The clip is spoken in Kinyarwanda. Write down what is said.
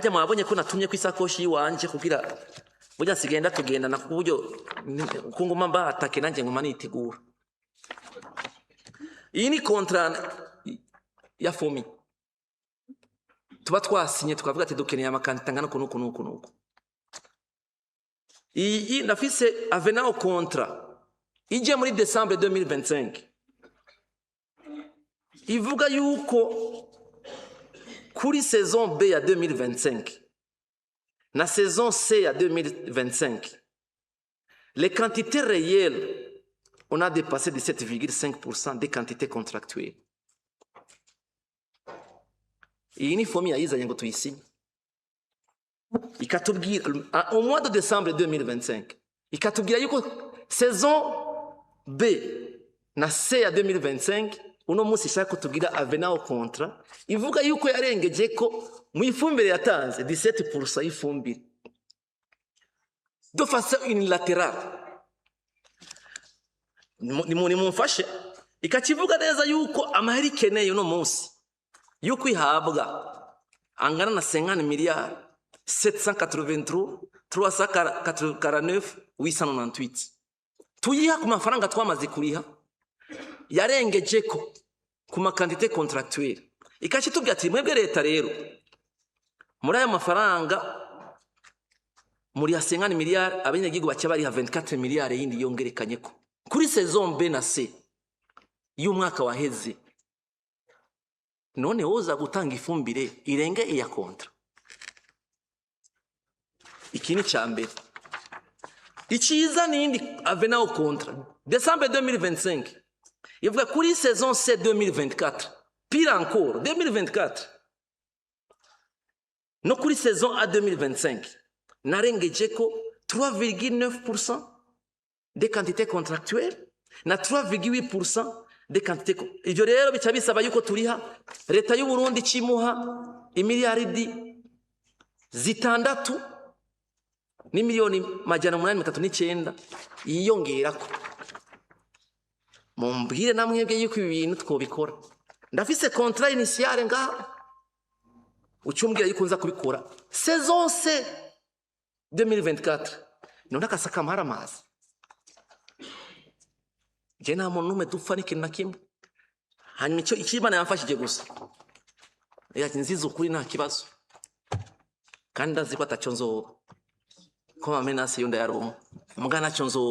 hajya mwabonye ko natumye ku isakoshi yiwanje kugira burya sigenda tugenda na kuburyo kunguma mbatake nanje nguma nitegura. Iyi ni contrat ya fomi tuba twasinye tukavuga ati dukeneye amakandida ngana kunuko. Iyi nafise avenant contrat ije muri Decembre 2025 ivuga yuko kuri saison B ya 2025 na saison C ya 2025 les quantités réelles on a dépassé de 7,5% des quantités contractuelles. Iyi ni fomi yayizanye ngo tuyisinye ikatubwira au mois de décembre 2025 ikatubwira yuko saison B na C ya 2025 uno munsi shaka kutubwira avenant au contrat ivuga yuko yarengeje ko mu ifumbire yatanze 17% y'ifumbire de façon unilatérale. Ni mumfashe ikakivuga neza yuko amahera ikeneye uno munsi yuko ihabwa angana na 50 miliyari 783 349 898 tuyiha ku mafaranga twamaze kuriha yarengeje ko ku makandite contractuelle. Ikakitubwira ati mwebwe leta rero muri aya mafaranga muri ya 50 miliyari abanyagihugu bace bari ha 24 miliyari yindi yongerekanye ko kuri saison B na C y'umwaka waheze. None woza gutanga ifumbire irenge iya kontra. Ikini cha mbere ikiza nindi avenant au contrat Décembre 2025 ivuga kuri saison C 2024 pire encore 2024 no kuri saison A 2025 narengeje ko 3,9% des quantités contractuelles na 3,8% des quantités. Ivyo rero bica bisaba yuko turiha leta y'u Burundi cimuha imiliyaridi 6 ni miliyoni majana 839 yiyongerako. Mumbwire namwebwe yuko ibintu twobikora. Ndafise contrat initiale nga ucumbwira yuko nza kubikora saison C 2024 none akasaka maramazi. Je nta muntu numwe dupfa n'ikintu na kimwe. Hanyuma icyo ikibana yamfashije gusa yati nziza ukuri nta kibazo kandi ndazi ko atacyo nzo ko amenase yonda yaromo mugana cyo nzo